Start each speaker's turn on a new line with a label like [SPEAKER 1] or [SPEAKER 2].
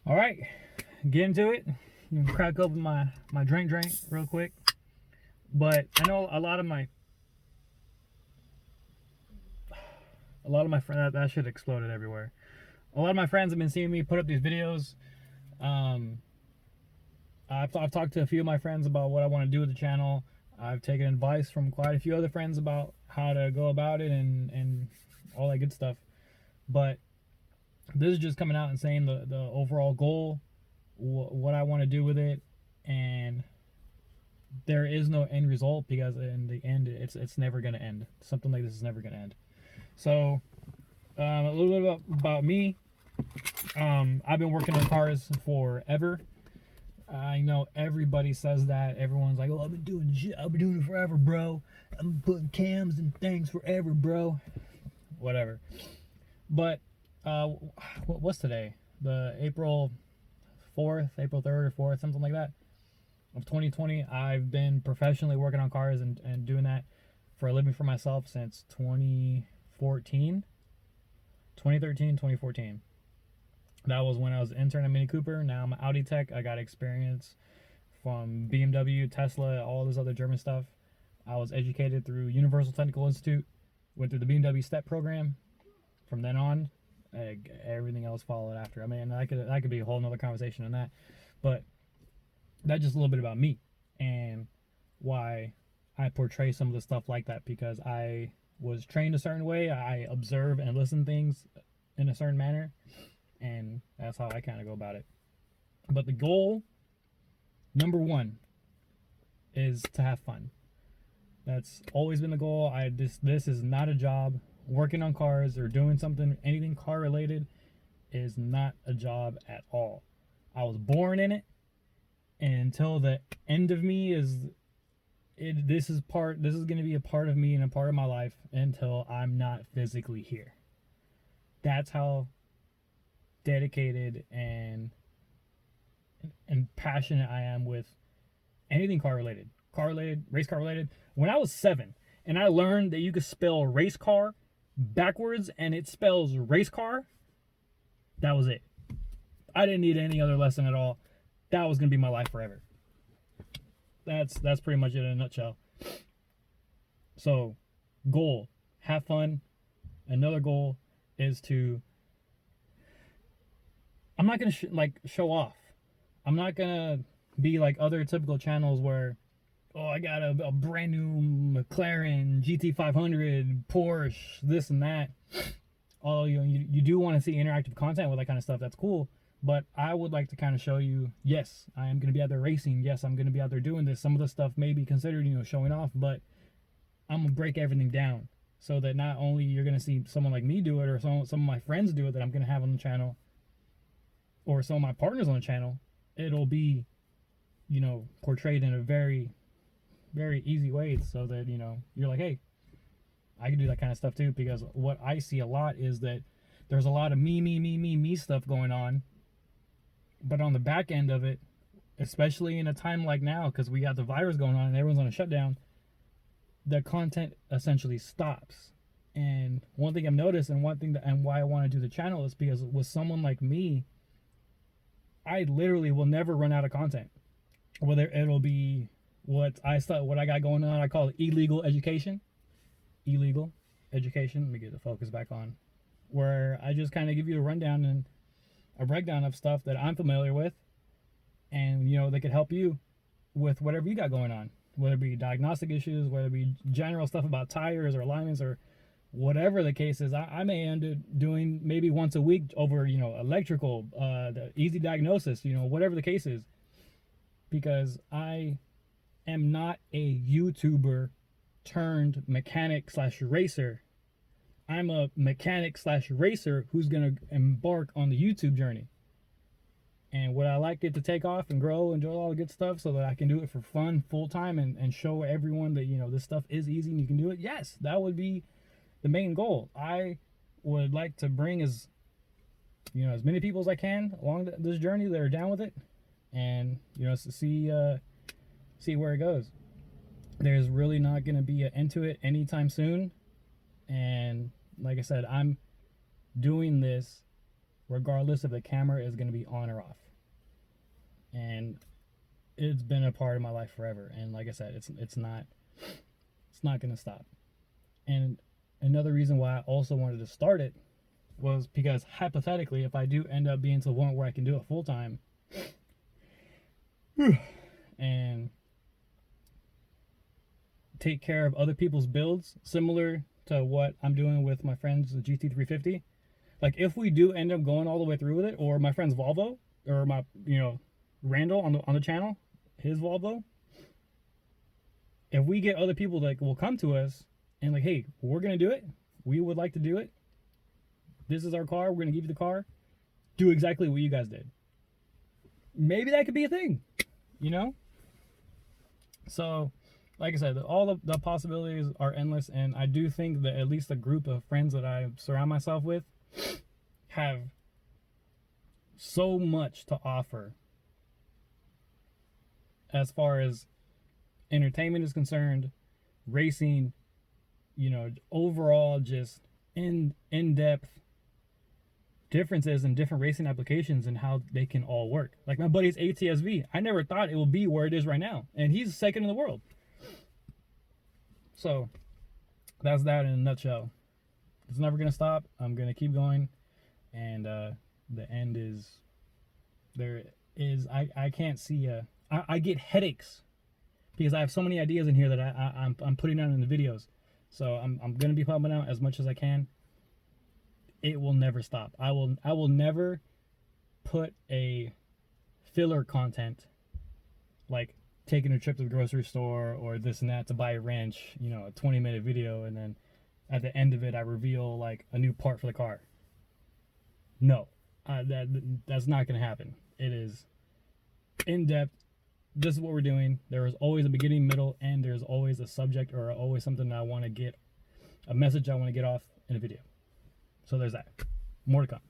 [SPEAKER 1] All right, get into it. Crack open my drink real quick. But I know a lot of my friends, that shit exploded everywhere. A lot of my friends have been seeing me put up these videos. Um, I've talked to a few of my friends about what I want to do with the channel. I've taken advice from quite a few other friends about how to go about it and all that good stuff. But this is just coming out and saying the overall goal, what I want to do with it, and there is no end result because in the end it's never going to end. Something like this is never going to end. So a little bit about me. I've been working on cars forever. I know everybody says that. Everyone's like, "Oh, I've been doing shit. I've been doing it forever, bro. I'm putting cams and things forever, bro." Whatever. But what's today? The April 4th, April 3rd or 4th, something like that, of 2020. I've been professionally working on cars and doing that for a living for myself since 2013, 2014. That was when I was an intern at Mini Cooper. Now I'm an Audi tech. I got experience from BMW, Tesla, all this other German stuff. I was educated through Universal Technical Institute, went through the BMW STEP program. From then on, everything else followed after. I mean, that could be a whole nother conversation on that. But that's just a little bit about me and why I portray some of the stuff like that, because I was trained a certain way. I observe and listen things in a certain manner, and that's how I kind of go about it. But the goal, number one, is to have fun. That's always been the goal. This is not a job. Working on cars or doing anything car related, is not a job at all. I was born in it, and until the end of me this is going to be a part of me and a part of my life until I'm not physically here. That's how dedicated and passionate I am with anything car related, race car related. When I was 7 and I learned that you could spell race car backwards and it spells race car, that was it. I didn't need any other lesson at all. That was going to be my life forever. That's pretty much it in a nutshell. So, goal, have fun. Another goal is to, I'm not going to show off. I'm not going to be like other typical channels where, oh, I got a brand new McLaren GT500, Porsche, this and that. Although you do want to see interactive content with that kind of stuff, that's cool. But I would like to kind of show you, yes, I am going to be out there racing. Yes, I'm going to be out there doing this. Some of the stuff may be considered, showing off, but I'm going to break everything down so that not only you're going to see someone like me do it or some of my friends do it that I'm going to have on the channel, or some of my partners on the channel, it'll be, portrayed in a very, very easy way so that, you're like, hey, I can do that kind of stuff too. Because what I see a lot is that there's a lot of me stuff going on. But on the back end of it, especially in a time like now, because we got the virus going on and everyone's on a shutdown, the content essentially stops. And one thing I've noticed, and why I want to do the channel, is because with someone like me, I literally will never run out of content. Whether it'll be what I got going on, I call it illegal education. Illegal education. Let me get the focus back on. Where I just kind of give you a rundown and a breakdown of stuff that I'm familiar with, and they could help you with whatever you got going on, whether it be diagnostic issues, whether it be general stuff about tires or alignments or whatever the case is. I may end up doing maybe once a week over electrical, the easy diagnosis, whatever the case is, because I am not a YouTuber turned mechanic / racer. I'm a mechanic / racer who's going to embark on the YouTube journey. And would I like it to take off and grow and do all the good stuff so that I can do it for fun full time and show everyone that, this stuff is easy and you can do it? Yes, that would be the main goal. I would like to bring as many people as I can along this journey that are down with it, and, see where it goes. There's really not going to be an end to it anytime soon. And like I said, I'm doing this regardless if the camera is going to be on or off. And it's been a part of my life forever. And like I said, it's not going to stop. And another reason why I also wanted to start it was because hypothetically, if I do end up being to the point where I can do it full time and take care of other people's builds, similar to what I'm doing with my friend's GT350. Like if we do end up going all the way through with it, or my friend's Volvo, or my, Randall on the channel, his Volvo. If we get other people that will come to us and like, hey, we're gonna do it. We would like to do it. This is our car. We're gonna give you the car. Do exactly what you guys did. Maybe that could be a thing, So, like I said, all the possibilities are endless, and I do think that at least a group of friends that I surround myself with have so much to offer as far as entertainment is concerned, racing, overall just in-depth differences in different racing applications and how they can all work. Like my buddy's ATSV, I never thought it would be where it is right now, and he's second in the world. So that's that in a nutshell. It's never gonna stop. I'm gonna keep going, and the end is there. I can't see I get headaches because I have so many ideas in here that I'm putting out in the videos. So I'm gonna be pumping out as much as I can. It will never stop. I will never put a filler content like taking a trip to the grocery store or this and that to buy a wrench, a 20-minute video, and then at the end of it I reveal like a new part for the car. No, that's not gonna happen. It is in depth. This is what we're doing. There is always a beginning, middle, and there's always a subject or always something that I want to get, a message I want to get off in a video. So there's that. More to come.